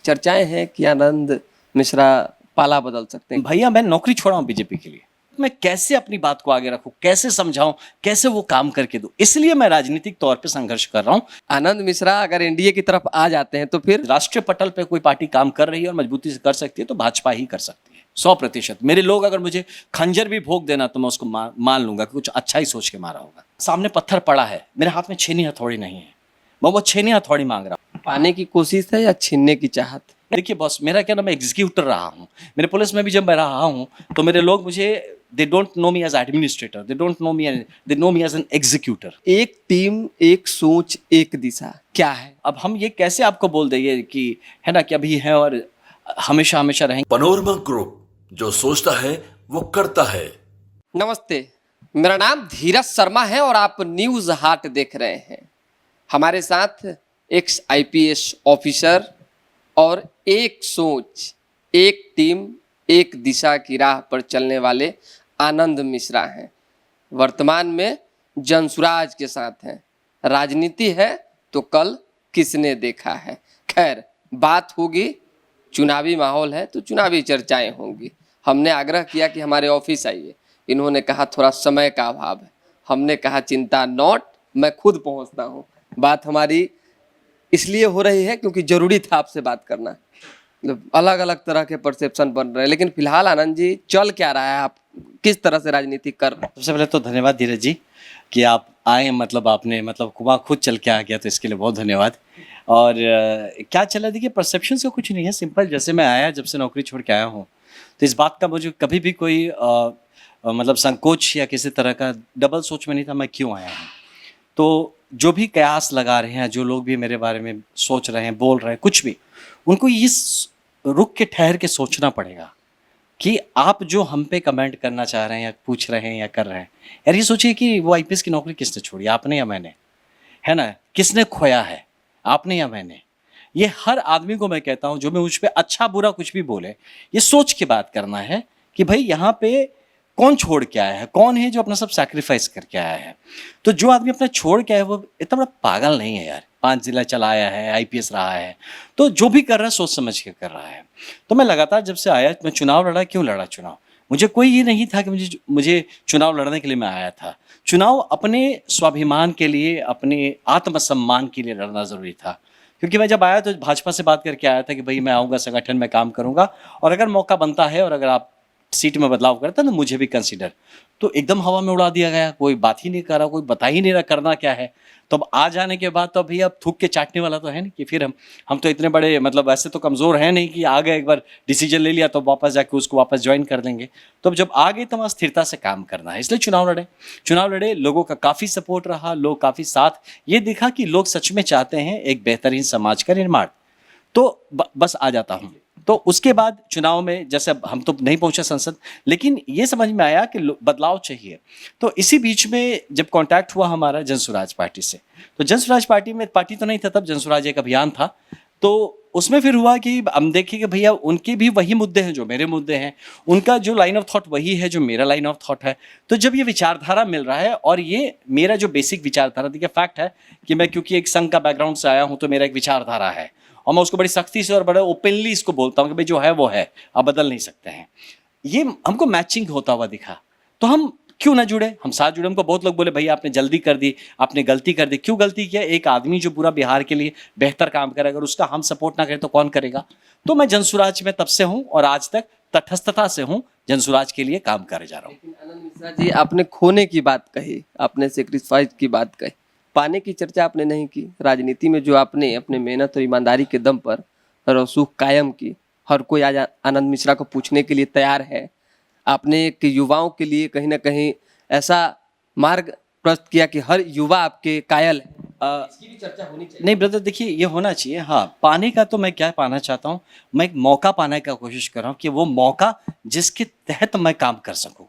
चर्चाएं हैं कि आनंद मिश्रा पाला बदल सकते हैं। भैया मैं नौकरी छोड़ा हूं बीजेपी के लिए, मैं कैसे अपनी बात को आगे रखूं, कैसे समझाऊं, कैसे वो काम करके दूं, इसलिए मैं राजनीतिक तौर पे संघर्ष कर रहा हूं। आनंद मिश्रा अगर एनडीए की तरफ आ जाते हैं तो फिर राष्ट्रीय पटल पे कोई पार्टी काम कर रही है और मजबूती से कर सकती है तो भाजपा ही कर सकती है 100%। मेरे लोग अगर मुझे खंजर भी भोग देना तो मैं उसको मान लूंगा कि कुछ अच्छा ही सोच के मारा होगा। सामने पत्थर पड़ा है, मेरे हाथ में छेनी हथौड़ी नहीं है, मैं वो छेनी हथौड़ी मांग रहा हूँ। पाने की कोशिश है या छीनने की चाहत? देखिए बॉस, मेरा क्या ना, मैं एग्जीक्यूटर रहा हूँ। मेरे पुलिस में भी जब मैं रहा हूँ तो मेरे लोग मुझे they don't know me as administrator, they don't know me, they know me as an executor. एक टीम, एक सोच, एक दिशा, क्या है? अब हम ये कैसे आपको बोल देंगे कि है ना कि अभी है और हमेशा हमेशा रहेंगे। पनोरमा ग्रुप, जो सोचता है वो करता है। नमस्ते, मेरा नाम धीरज शर्मा है और आप न्यूज हाट देख रहे हैं। हमारे साथ एक्स आईपीएस ऑफिसर और एक सोच, एक टीम, एक दिशा की राह पर चलने वाले आनंद मिश्रा हैं। वर्तमान में जनसुराज के साथ हैं। राजनीति है तो कल किसने देखा है। खैर, बात होगी, चुनावी माहौल है तो चुनावी चर्चाएं होंगी। हमने आग्रह किया कि हमारे ऑफिस आइए, इन्होंने कहा थोड़ा समय का अभाव है। हमने कहा चिंता नॉट, मैं खुद पहुंचता हूं। बात हमारी इसलिए हो रही है क्योंकि जरूरी था आपसे बात करना। अलग अलग तरह के परसेप्शन बन रहे हैं, लेकिन फिलहाल आनंद जी चल क्या रहा है, आप किस तरह से राजनीति कर रहे हैं? सबसे पहले तो धन्यवाद धीरज जी कि आप आए, मतलब आपने मतलब वहाँ खुद चल के आ गया, तो इसके लिए बहुत धन्यवाद। और क्या चला, देखिए परसेप्शन का कुछ नहीं है, सिंपल। जैसे मैं आया, जब से नौकरी छोड़ के आया हूँ, तो इस बात का मुझे कभी भी कोई मतलब संकोच या किसी तरह का डबल सोच में नहीं था मैं क्यों आया हूँ। तो जो भी कयास लगा रहे हैं, जो लोग भी मेरे बारे में सोच रहे हैं, बोल रहे हैं, कुछ भी, उनको इस रुक के ठहर के सोचना पड़ेगा कि आप जो हम पे कमेंट करना चाह रहे हैं या पूछ रहे हैं या कर रहे हैं, यार ये सोचिए कि वो आईपीएस की नौकरी किसने छोड़ी, आपने या मैंने, है ना? किसने खोया है, आपने या मैंने? ये हर आदमी को मैं कहता हूँ जो मैं मुझ पे अच्छा बुरा कुछ भी बोले, ये सोच के बात करना है कि भाई यहाँ पे कौन छोड़ के आया है, कौन है जो अपना सब सैक्रिफाइस करके आया है। तो जो आदमी अपना छोड़ के आया है वो इतना बड़ा पागल नहीं है यार। 5 जिला चलाया है, आईपीएस रहा है, तो जो भी कर रहा है सोच समझ के कर रहा है। तो मैं लगातार जब से आया, मैं चुनाव लड़ा, क्यों लड़ा चुनाव? मुझे कोई ये नहीं था कि मुझे चुनाव लड़ने के लिए मैं आया था। चुनाव अपने स्वाभिमान के लिए, अपने आत्मसम्मान के लिए लड़ना ज़रूरी था। क्योंकि मैं जब आया तो भाजपा से बात करके आया था कि भाई मैं आऊँगा, संगठन में काम करूँगा, और अगर मौका बनता है और अगर आप सीट में बदलाव करता तो मुझे भी कंसीडर। तो एकदम हवा में उड़ा दिया गया, कोई बात ही नहीं कर रहा, कोई बता ही नहीं रहा करना क्या है। तो अब आ जाने के बाद तो अभी अब थूक के चाटने वाला तो है नहीं कि फिर हम तो इतने बड़े, मतलब ऐसे तो कमज़ोर हैं नहीं कि आ गए, एक बार डिसीजन ले लिया तो वापस जाके उसको वापस ज्वाइन कर देंगे। तो अब जब आ गए तो वहाँ स्थिरता से काम करना है, इसलिए चुनाव लड़े। लोगों का काफ़ी सपोर्ट रहा, लोग काफ़ी साथ, ये दिखा कि लोग सच में चाहते हैं एक बेहतरीन समाज का निर्माण। तो बस आ जाता हूँ। तो उसके बाद चुनाव में, जैसे हम तो नहीं पहुंचे संसद, लेकिन ये समझ में आया कि बदलाव चाहिए। तो इसी बीच में जब कांटेक्ट हुआ हमारा जनसुराज पार्टी से, तो जनसुराज पार्टी में, पार्टी तो नहीं था तब, जनसुराज एक अभियान था, तो उसमें फिर हुआ कि हम देखें कि भैया उनके भी वही मुद्दे हैं जो मेरे मुद्दे हैं, उनका जो लाइन ऑफ थॉट वही है जो मेरा लाइन ऑफ थॉट है। तो जब ये विचारधारा मिल रहा है, और ये मेरा जो बेसिक विचारधारा, देखिए फैक्ट है कि मैं क्योंकि एक संघ का बैकग्राउंड से आया हूँ, तो मेरा एक विचारधारा है और मैं उसको बड़ी सख्ती से और बड़े ओपनली इसको बोलता हूँ कि भाई जो है वो है, आप बदल नहीं सकते हैं। ये हमको मैचिंग होता हुआ दिखा, तो हम क्यों ना जुड़े, हम साथ जुड़े। हमको बहुत लोग बोले भैया आपने जल्दी कर दी, आपने गलती कर दी। क्यों गलती किया? एक आदमी जो पूरा बिहार के लिए बेहतर काम करे, अगर उसका हम सपोर्ट ना करें तो कौन करेगा? तो मैं जनसुराज में तब से हूँ और आज तक तटस्थता से हूँ, जनसुराज के लिए काम करे जा रहा हूँ। लेकिन आनंद मिश्रा जी, आपने खोने की बात कही, आपने सेक्रीफाइस की बात कही, पाने की चर्चा आपने नहीं की। राजनीति में जो आपने अपने मेहनत और ईमानदारी के दम पर रसूख कायम की, हर कोई आज आनंद मिश्रा को पूछने के लिए तैयार है। आपने एक युवाओं के लिए कहीं ना कहीं ऐसा मार्ग प्रस्तुत किया कि हर युवा आपके कायल है। इसकी भी चर्चा होनी चाहिए। नहीं ब्रदर, देखिए ये होना चाहिए। हाँ, पाने का तो मैं क्या पाना चाहता हूँ, मैं एक मौका पाने का कोशिश कर रहा हूँ कि वो मौका जिसके तहत मैं काम कर सकूँ।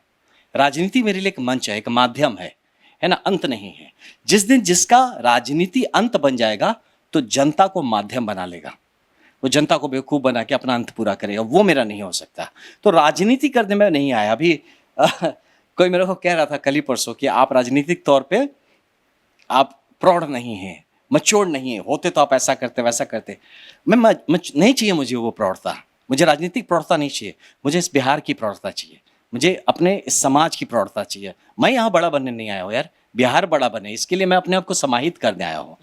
राजनीति मेरे लिए एक मंच है, एक माध्यम है ना, अंत नहीं है। जिस दिन जिसका राजनीति अंत बन जाएगा तो जनता को माध्यम बना लेगा, वो जनता को बेवकूफ़ बना के अपना अंत पूरा करेगा, वो मेरा नहीं हो सकता। तो राजनीति करने में नहीं आया। अभी कोई मेरे को कह रहा था कल ही परसों कि आप राजनीतिक तौर पे आप प्रौढ़ नहीं हैं, मैच्योर नहीं है, होते तो आप ऐसा करते वैसा करते। नहीं चाहिए मुझे वो प्रौढ़ता, मुझे राजनीतिक प्रौढ़ता नहीं चाहिए, मुझे इस बिहार की प्रौढ़ता चाहिए, मुझे अपने इस समाज की प्रौढ़ता चाहिए। मैं यहाँ बड़ा बनने नहीं आया हूँ यार, बिहार बड़ा बने इसके लिए मैं अपने आप को समाहित करने आया हूँ।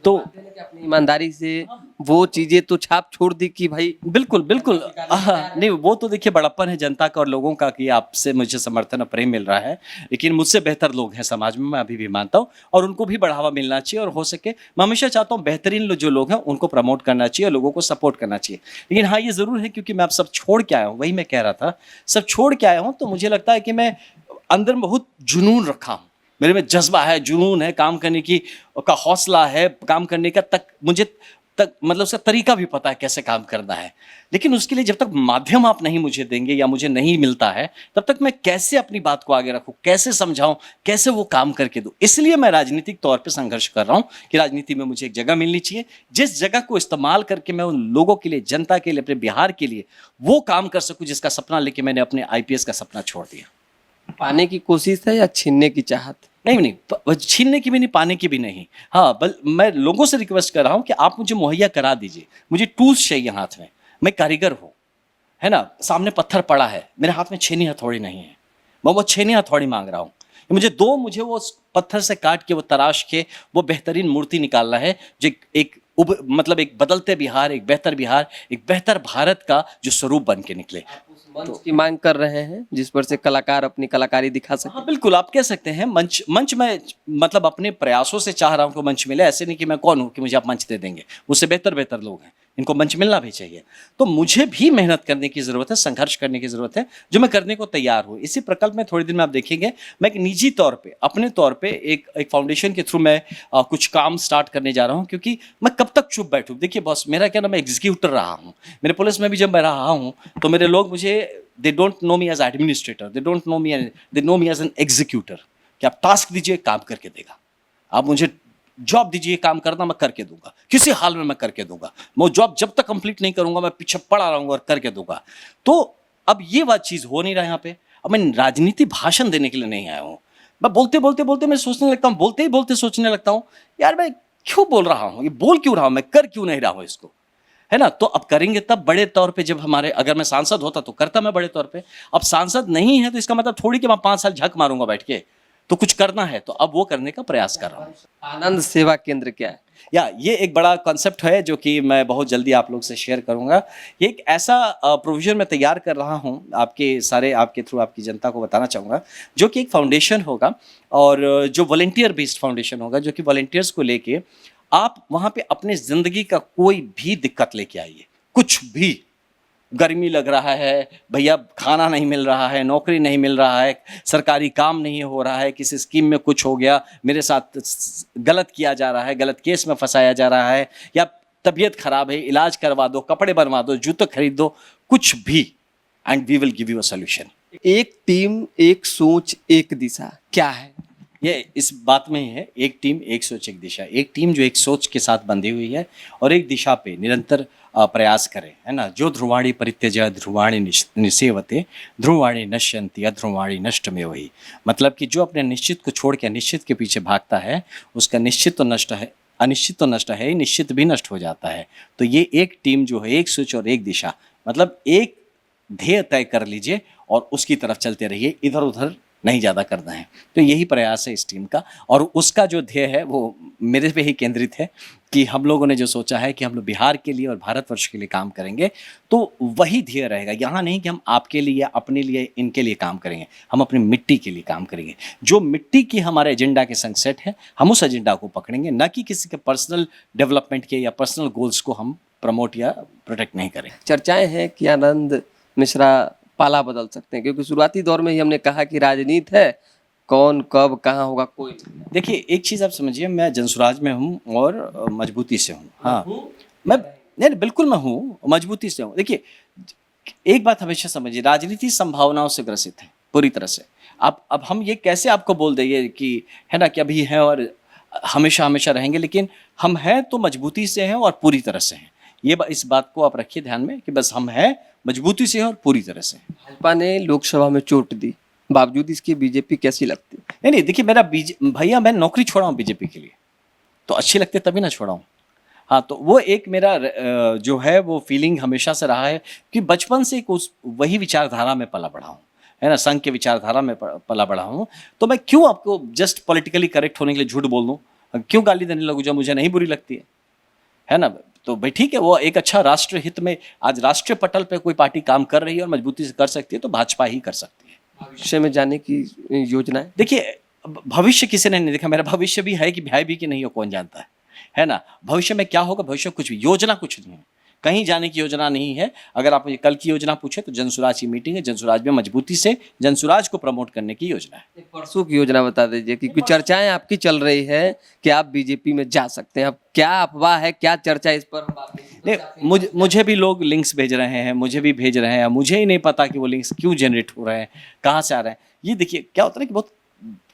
तो अपनी ईमानदारी से वो चीजें तो छाप छोड़ दी कि भाई बिल्कुल बिल्कुल, नहीं वो तो देखिए बड़प्पन है जनता का और लोगों का कि आपसे मुझे समर्थन और प्रेम मिल रहा है, लेकिन मुझसे बेहतर लोग हैं समाज में, मैं अभी भी मानता हूँ, और उनको भी बढ़ावा मिलना चाहिए, और हो सके मैं हमेशा चाहता हूँ बेहतरीन जो लोग हैं उनको प्रमोट करना चाहिए और लोगों को सपोर्ट करना चाहिए। लेकिन हाँ ये ज़रूर है, क्योंकि मैं अब सब छोड़ के आया हूँ, वही मैं कह रहा था, सब छोड़ के आया हूँ, तो मुझे लगता है कि मैं अंदर में बहुत जुनून रखा हूँ, मेरे में जज्बा है, जुनून है, काम करने की का हौसला है, काम करने का मुझे मतलब उसका तरीका भी पता है कैसे काम करना है। लेकिन उसके लिए जब तक माध्यम आप नहीं मुझे देंगे या मुझे नहीं मिलता है, तब तक मैं कैसे अपनी बात को आगे रखूं, कैसे समझाऊं, कैसे वो काम करके दूं। इसलिए मैं राजनीतिक तौर पे संघर्ष कर रहा हूं कि राजनीति में मुझे एक जगह मिलनी चाहिए, जिस जगह को इस्तेमाल करके मैं उन लोगों के लिए, जनता के लिए, अपने बिहार के लिए वो काम कर सकूं जिसका सपना लेके मैंने अपने IPS का सपना छोड़ दिया। पाने की कोशिश है या छीनने की चाहत? नहीं, छीनने की भी नहीं, पाने की भी नहीं। हाँ, मैं लोगों से रिक्वेस्ट कर रहा हूँ कि आप मुझे मुहैया करा दीजिए, मुझे टूल्स चाहिए हाथ में, मैं कारीगर हूँ, है ना, सामने पत्थर पड़ा है, मेरे हाथ में छेनी हथौड़ी नहीं है, मैं वो छेनी हथौड़ी मांग रहा हूँ, मुझे वो पत्थर से काट के, वो तराश के वो बेहतरीन मूर्ति निकालना है, जो मतलब एक बदलते बिहार, एक बेहतर भारत का जो स्वरूप बन के निकले। मंच की मांग कर रहे हैं जिस पर से कलाकार अपनी कलाकारी दिखा सके। हाँ बिल्कुल, आप कह सकते हैं मंच में, मतलब अपने प्रयासों से चाह रहा हूँ कि मंच मिले, ऐसे नहीं कि मैं कौन हूँ कि मुझे आप मंच दे देंगे, मुझसे बेहतर लोग हैं, इनको मंच मिलना भी चाहिए। तो मुझे भी मेहनत करने की ज़रूरत है, संघर्ष करने की ज़रूरत है, जो मैं करने को तैयार हूँ। इसी प्रकल्प में थोड़ी दिन में आप देखेंगे, मैं एक निजी तौर पे, अपने तौर पे एक फाउंडेशन के थ्रू मैं कुछ काम स्टार्ट करने जा रहा हूँ, क्योंकि मैं कब तक चुप बैठूँ। देखिए बॉस, मेरा क्या ना, मैं एग्जीक्यूटर रहा हूँ, मेरे पुलिस में भी जब मैं रहा हूँ तो मेरे लोग मुझे, they don't know me as administrator, they don't know me, they know me as an executor, कि आप टास्क दीजिए काम करके देगा, आप मुझे जॉब दीजिए काम करना, मैं करके दूंगा, किसी हाल में मैं करके दूंगा, मैं जॉब जब तक कंप्लीट नहीं करूंगा मैं पीछे पड़ा रहूंगा और करके दूंगा। तो अब ये बात चीज़ हो नहीं रहा यहाँ पे। अब मैं राजनीति भाषण देने के लिए नहीं आया हूँ, मैं बोलते मैं सोचने लगता हूँ, बोलते ही बोलते सोचने लगता हूँ, यार मैं क्यों बोल रहा हूँ, ये बोल क्यों रहा हूँ, मैं कर क्यों नहीं रहा हूँ इसको, है ना। तो अब करेंगे तब बड़े तौर पे, जब हमारे, अगर मैं सांसद होता तो करता मैं बड़े तौर पे। अब सांसद नहीं है तो इसका मतलब थोड़ी कि मैं 5 साल झक मारूंगा बैठ के, तो कुछ करना है, तो अब वो करने का प्रयास कर रहा हूँ। आनंद सेवा केंद्र क्या है? ये एक बड़ा कॉन्सेप्ट है जो कि मैं बहुत जल्दी आप लोग से शेयर करूंगा। ये एक ऐसा प्रोविजन मैं तैयार कर रहा हूँ, आपके थ्रू आपकी जनता को बताना चाहूँगा, जो कि एक फाउंडेशन होगा, और जो वॉलंटियर बेस्ड फाउंडेशन होगा, जो कि वॉलंटियर्स को लेके आप वहाँ पे अपने ज़िंदगी का कोई भी दिक्कत लेके आइए, कुछ भी, गर्मी लग रहा है भैया, खाना नहीं मिल रहा है, नौकरी नहीं मिल रहा है, सरकारी काम नहीं हो रहा है, किसी स्कीम में कुछ हो गया, मेरे साथ गलत किया जा रहा है, गलत केस में फंसाया जा रहा है, या तबीयत खराब है, इलाज करवा दो, कपड़े बनवा दो, जूते खरीद दो, कुछ भी, and we will give you a solution. एक टीम, एक सोच, एक दिशा, क्या है ये? इस बात में ही है, एक टीम, एक सोच, एक दिशा। एक टीम जो एक सोच के साथ बंधी हुई है और एक दिशा पे निरंतर प्रयास करे, है ना। जो ध्रुवाणी परित्यज्य ध्रुवाणी निसेवते ध्रुवाणी नश्यन्ति अध्रुवाणी नष्टमेव ही। मतलब कि जो अपने निश्चित को छोड़ के अनिश्चित के पीछे भागता है, उसका निश्चित तो नष्ट है, अनिश्चित तो नष्ट है, निश्चित भी नष्ट हो जाता है। तो ये एक टीम जो है, एक सोच और एक दिशा, मतलब एक ध्येय तय कर लीजिए और उसकी तरफ चलते रहिए, इधर उधर नहीं ज़्यादा करना है। तो यही प्रयास है इस टीम का, और उसका जो ध्येय है वो मेरे पे ही केंद्रित है कि हम लोगों ने जो सोचा है कि हम लोग बिहार के लिए और भारतवर्ष के लिए काम करेंगे, तो वही ध्येय रहेगा। यहाँ नहीं कि हम आपके लिए, अपने लिए, इनके लिए काम करेंगे, हम अपनी मिट्टी के लिए काम करेंगे। जो मिट्टी की हमारे एजेंडा के संग सेट है, हम उस एजेंडा को पकड़ेंगे, ना कि किसी के पर्सनल डेवलपमेंट के या पर्सनल गोल्स को हम प्रमोट या प्रोटेक्ट नहीं करेंगे। चर्चाएं हैं कि आनंद मिश्रा पाला बदल सकते हैं, क्योंकि शुरुआती दौर में ही हमने कहा कि राजनीति है, कौन कब कहाँ होगा कोई। देखिए एक चीज़ आप समझिए, मैं जनसुराज में हूँ और मजबूती से हूँ। हाँ, मैं नहीं, बिल्कुल मैं हूँ, मजबूती से हूँ। देखिए एक बात हमेशा समझिए, राजनीति संभावनाओं से ग्रसित है पूरी तरह से। अब हम ये कैसे आपको बोल देंगे कि, है ना, कि अभी हैं और हमेशा हमेशा रहेंगे, लेकिन हम हैं तो मजबूती से हैं और पूरी तरह से हैं। इस बात को आप रखिए ध्यान में कि बस हम हैं, मजबूती से और पूरी तरह से। भाजपा ने लोकसभा में चोट दी, बावजूद इसकी बीजेपी कैसी लगती? नहीं, देखिए मेरा भैया, मैं नौकरी छोड़ा हूँ बीजेपी के लिए, तो अच्छी लगती तभी ना छोड़ा हूँ। हाँ, तो वो एक मेरा जो है वो फीलिंग हमेशा से रहा है कि बचपन से एक उस वही विचारधारा में पला बड़ा हूँ, है ना, संघ के विचारधारा में पला बड़ा हूँ। तो मैं क्यों आपको जस्ट पॉलिटिकली करेक्ट होने के लिए झूठ बोल दूँ, क्यों गाली देने लगूँ जो मुझे नहीं बुरी लगती है ना। तो भाई ठीक है, वो एक अच्छा राष्ट्र हित में आज राष्ट्रीय पटल पे कोई पार्टी काम कर रही है और मजबूती से कर सकती है तो भाजपा ही कर सकती है। भविष्य में जाने की योजना है? देखिए, भविष्य किसी ने नहीं देखा, मेरा भविष्य भी है कि नहीं हो कौन जानता है ना। भविष्य में क्या होगा, भविष्य कुछ भी योजना कुछ नहीं है, कहीं जाने की योजना नहीं है। अगर आप मुझे कल की योजना पूछे तो जनसुराज की मीटिंग है, जनसुराज में मजबूती से जनसुराज को प्रमोट करने की योजना है। एक परसों की योजना बता दीजिए कि कुछ चर्चाएं आपकी चल रही है कि आप बीजेपी में जा सकते हैं। अब क्या अफवाह है, क्या चर्चा है, इस पर हम बात नहीं, मुझे भी लोग लिंक्स भेज रहे हैं, मुझे भी भेज रहे हैं, मुझे ही नहीं पता कि वो लिंक्स क्यों जनरेट हो रहे हैं, कहाँ से आ रहे हैं। ये देखिए क्या होता है कि बहुत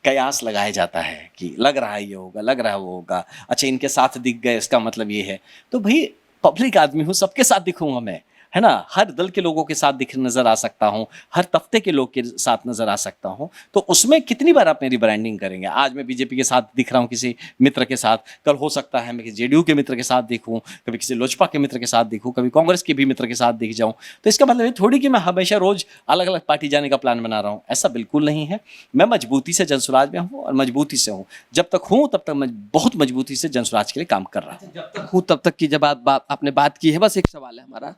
कयास लगाया जाता है कि लग रहा है ये होगा, लग रहा है वो होगा, अच्छा इनके साथ दिख गए इसका मतलब ये है। तो भाई पब्लिक आदमी हूँ, सबके साथ दिखूंगा मैं, है ना। हर दल के लोगों के साथ दिख नजर आ सकता हूँ, हर तफ्ते के लोग के साथ नजर आ सकता हूँ। तो उसमें कितनी बार आप मेरी ब्रांडिंग करेंगे। आज मैं बीजेपी के साथ दिख रहा हूँ किसी मित्र के साथ, कल हो सकता है मैं किसी जेडीयू के मित्र के साथ दिखूँ, कभी किसी लोजपा के मित्र के साथ दिखूँ, कभी कांग्रेस के भी मित्र के साथ दिख जाऊँ। तो इसका मतलब ये थोड़ी कि मैं हमेशा रोज अलग अलग पार्टी जाने का प्लान बना रहा हूँ, ऐसा बिल्कुल नहीं है। मैं मजबूती से जनसुराज में हूँ और मजबूती से हूँ, जब तक हूँ तब तक मैं बहुत मजबूती से जनसुराज के लिए काम कर रहा हूँ। जब तक हूँ तब तक की जब आपने बात की है, बस एक सवाल है हमारा।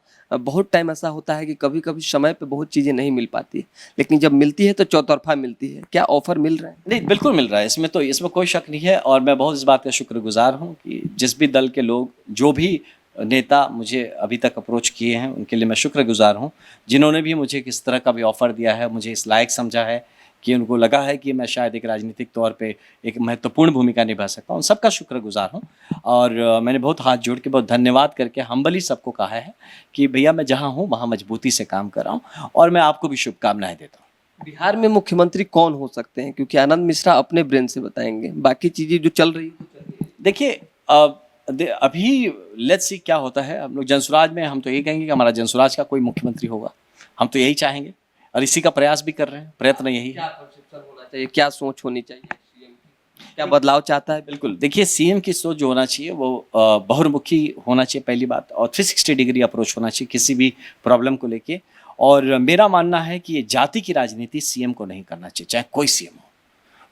बहुत टाइम ऐसा होता है कि कभी कभी समय पे बहुत चीज़ें नहीं मिल पाती, लेकिन जब मिलती है तो चौतरफा मिलती है। क्या ऑफर मिल रहा है? नहीं, बिल्कुल मिल रहा है, इसमें कोई शक नहीं है। और मैं बहुत इस बात का शुक्रगुजार हूँ कि जिस भी दल के लोग, जो भी नेता मुझे अभी तक अप्रोच किए हैं, उनके लिए मैं शुक्रगुजार हूँ। जिन्होंने भी मुझे किस तरह का भी ऑफ़र दिया है, मुझे इस लायक समझा है कि उनको लगा है कि मैं शायद एक राजनीतिक तौर पे एक महत्वपूर्ण भूमिका निभा सकता हूँ, सबका शुक्रगुजार हूँ। और मैंने बहुत हाथ जोड़ के बहुत धन्यवाद करके हम्बली सबको कहा है कि भैया मैं जहाँ हूँ वहाँ मजबूती से काम कर रहा हूँ और मैं आपको भी शुभकामनाएं देता हूँ। बिहार में मुख्यमंत्री कौन हो सकते हैं? क्योंकि आनंद मिश्रा अपने ब्रेन से बताएंगे, बाकी चीजें जो चल रही है तो चल रही है। देखिए अभी लेट्स सी क्या होता है। हम लोग जनसुराज में हम तो यही कहेंगे कि हमारा जनसुराज का कोई मुख्यमंत्री होगा, हम तो यही चाहेंगे और इसी का प्रयास भी कर रहे हैं, प्रयत्न यही है। क्या परसेप्शन होना चाहिए, क्या सोच होनी चाहिए सीएम की? क्या बदलाव चाहता है? बिल्कुल, देखिए सीएम की सोच जो होना चाहिए वो बहुमुखी होना चाहिए पहली बात, और 360 डिग्री अप्रोच होना चाहिए किसी भी प्रॉब्लम को लेके। और मेरा मानना है कि ये जाति की राजनीति सीएम को नहीं करना चाहिए, चाहे कोई सीएम हो,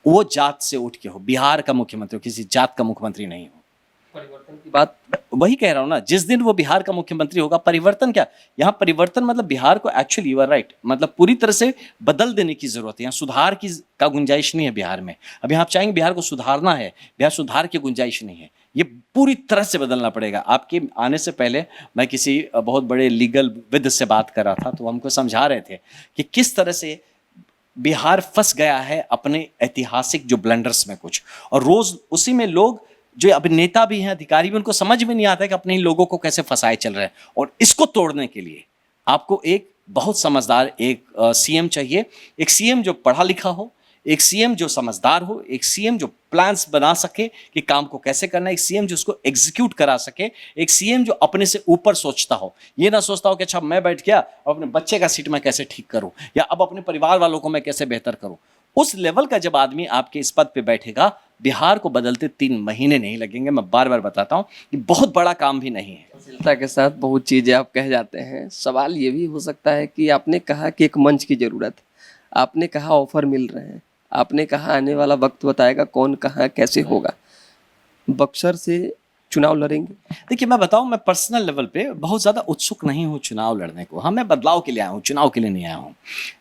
वो जात से उठ के हो, बिहार का मुख्यमंत्री हो, किसी जात का मुख्यमंत्री नहीं हो। परिवर्तन की बात वही कह रहा हूँ ना, जिस दिन वो बिहार का मुख्यमंत्री होगा, परिवर्तन क्या, यहाँ परिवर्तन मतलब बिहार को एक्चुअली यू आर राइट, मतलब पूरी तरह से बदल देने की जरूरत है। यहाँ सुधार की का गुंजाइश नहीं है बिहार में। अभी आप चाहेंगे बिहार को सुधारना है, बिहार सुधार की गुंजाइश नहीं है, ये पूरी तरह से बदलना पड़ेगा। आपके आने से पहले मैं किसी बहुत बड़े लीगल विद से बात कर रहा था, तो हमको समझा रहे थे कि किस तरह से बिहार फंस गया है अपने ऐतिहासिक जो ब्लंडर्स में कुछ, और रोज उसी में लोग जो अब नेता भी हैं, अधिकारी भी, उनको समझ में नहीं आता है कि अपने लोगों को कैसे फंसाए चल रहे हैं। और इसको तोड़ने के लिए आपको एक बहुत समझदार एक सीएम चाहिए, एक सीएम जो पढ़ा लिखा हो, एक सीएम जो समझदार हो, एक सीएम जो प्लान्स बना सके कि काम को कैसे करना है, एक सीएम जो उसको एग्जीक्यूट करा सके, एक सीएम जो अपने से ऊपर सोचता हो, ये ना सोचता हो कि अच्छा मैं बैठ गया अब अपने बच्चे का सीट मैं कैसे ठीक करूं, या अब अपने परिवार वालों को मैं कैसे बेहतर करूं। उस लेवल का जब आदमी आपके इस पद पे बैठेगा, बिहार को बदलते 3 महीने नहीं लगेंगे। मैं बार बार बताता हूं कि बहुत बड़ा काम भी नहीं है। शीलता के साथ बहुत चीजें आप कह जाते हैं। सवाल ये भी हो सकता है कि आपने कहा कि एक मंच की जरूरत है, आपने कहा ऑफर मिल रहे हैं, आपने कहा आने वाला वक्त बताएगा कौन कहाँ कैसे होगा। बक्सर से चुनाव लड़ेंगे? देखिए मैं बताऊं, मैं पर्सनल लेवल पे बहुत ज़्यादा उत्सुक नहीं हूं चुनाव लड़ने को। हाँ, मैं बदलाव के लिए आया हूं, चुनाव के लिए नहीं आया हूं।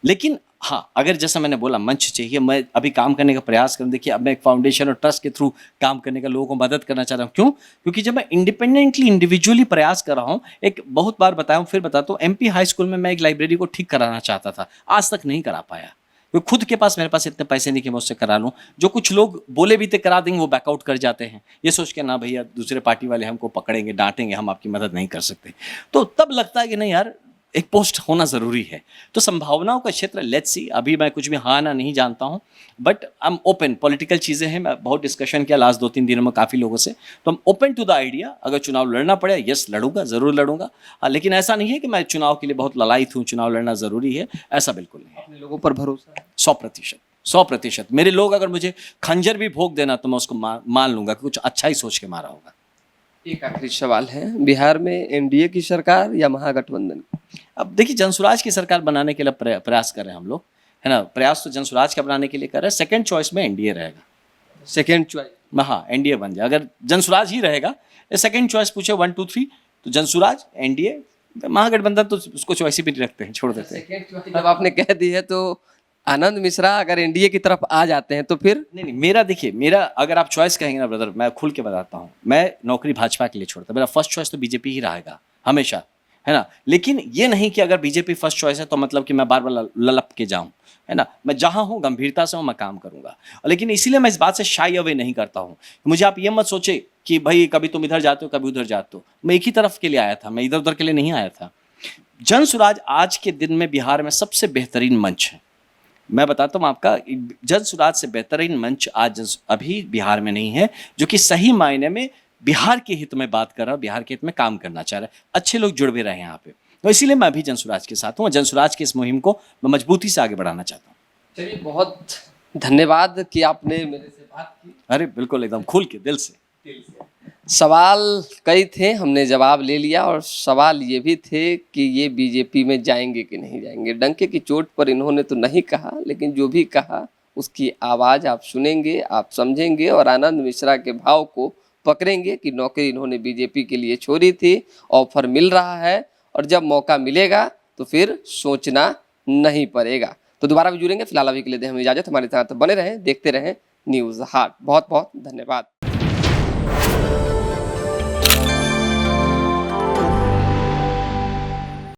लेकिन हाँ, अगर जैसा मैंने बोला मंच चाहिए, मैं अभी काम करने का प्रयास करूँ। देखिए अब मैं एक फाउंडेशन और ट्रस्ट के थ्रू काम करने का, लोगों को मदद करना चाह रहा हूँ। क्यों? क्योंकि जब मैं इंडिपेंडेंटली इंडिविजुअली प्रयास कर रहा हूँ, एक बहुत बार बताया हूँ फिर बताता हूँ, MP हाई स्कूल में मैं एक लाइब्रेरी को ठीक कराना चाहता था, आज तक नहीं करा पाया। क्योंकि खुद के पास मेरे पास इतने पैसे नहीं कि मैं उससे करा लूँ। जो कुछ लोग बोले भी थे करा देंगे, वो बैकआउट कर जाते हैं, ये सोच के ना भैया दूसरे पार्टी वाले हमको पकड़ेंगे, डांटेंगे, हम आपकी मदद नहीं कर सकते। तो तब लगता है कि नहीं यार, एक पोस्ट होना ज़रूरी है। तो संभावनाओं का क्षेत्र, लेट्स सी, अभी मैं कुछ भी हाँ ना नहीं जानता हूँ, but I am open. Political चीज़ें हैं, मैं बहुत डिस्कशन किया लास्ट 2-3 दिनों में काफ़ी लोगों से, तो हम ओपन टू द आइडिया। अगर चुनाव लड़ना पड़े, यस लड़ूंगा, ज़रूर लड़ूंगा। हाँ, लेकिन ऐसा नहीं है कि मैं चुनाव के लिए बहुत ललायित हूँ, चुनाव लड़ना ज़रूरी है, ऐसा बिल्कुल नहीं है। अपने लोगों पर भरोसा है? 100%। 100%। मेरे लोग अगर मुझे खंजर भी भोंक देना तो मैं उसको मान लूंगा कि कुछ अच्छा ही सोच के मारा होगा। एक आखिरी सवाल है, बिहार में एनडीए की सरकार या महागठबंधन? अब देखिए, जनसुराज की सरकार बनाने के लिए प्रयास कर रहे हैं हम लोग, है ना। प्रयास तो जनसुराज का बनाने के लिए कर रहे हैं। सेकंड चॉइस में एनडीए रहेगा। Second choice? हाँ, एनडीए बन जाए। अगर जनसुराज ही रहेगा, सेकंड चॉइस पूछे 1 2 3 तो जनसुराज, एनडीए, महागठबंधन तो उसको चॉइस ही भी नहीं रखते हैं, छोड़ देते हैं। सेकेंड चॉइस जब आपने कह दी है तो आनंद मिश्रा अगर एनडीए की तरफ आ जाते हैं तो फिर? नहीं, मेरा देखिए, मेरा अगर आप चॉइस कहेंगे ना ब्रदर, मैं खुल के बताता हूँ, मैं नौकरी भाजपा के लिए छोड़ता। मेरा फर्स्ट चॉइस तो बीजेपी ही रहेगा हमेशा, है ना। लेकिन ये नहीं कि अगर बीजेपी फर्स्ट चॉइस है तो मतलब कि मैं बार बार ललप के जाऊँ, है ना। मैं जहाँ हूँ गंभीरता से हूँ, मैं काम करूँगा। लेकिन इसीलिए मैं इस बात से शाई अवे नहीं करता हूँ। मुझे आप ये मत सोचे कि भाई कभी तुम इधर जाते हो कभी उधर जाते हो। मैं एक ही तरफ के लिए आया था, मैं इधर उधर के लिए नहीं आया था। जनसुराज आज के दिन में बिहार में सबसे बेहतरीन मंच है। मैं बताता हूँ आपका, जनसुराज से बेहतरीन मंच आज अभी बिहार में नहीं है, जो कि सही मायने में बिहार के हित में बात कर रहा है, बिहार के हित में काम करना चाह रहा है। अच्छे लोग जुड़ भी रहे हैं यहाँ पे, तो इसीलिए मैं अभी जनसुराज के साथ हूँ। जनसुराज की इस मुहिम को मैं मजबूती से आगे बढ़ाना चाहता हूँ। चलिए, बहुत धन्यवाद कि आपने मेरे से बात की। अरे बिल्कुल, एकदम खुल के दिल से। सवाल कई थे, हमने जवाब ले लिया, और सवाल ये भी थे कि ये बीजेपी में जाएंगे कि नहीं जाएंगे। डंके की चोट पर इन्होंने तो नहीं कहा, लेकिन जो भी कहा उसकी आवाज़ आप सुनेंगे, आप समझेंगे और आनंद मिश्रा के भाव को पकड़ेंगे कि नौकरी इन्होंने बीजेपी के लिए छोड़ी थी, ऑफर मिल रहा है, और जब मौका मिलेगा तो फिर सोचना नहीं पड़ेगा। तो दोबारा भी जुड़ेंगे। फिलहाल अभी के लिए दें हमें इजाज़त। हमारे साथ बने रहें, देखते रहें न्यूज़ हाट। बहुत बहुत धन्यवाद।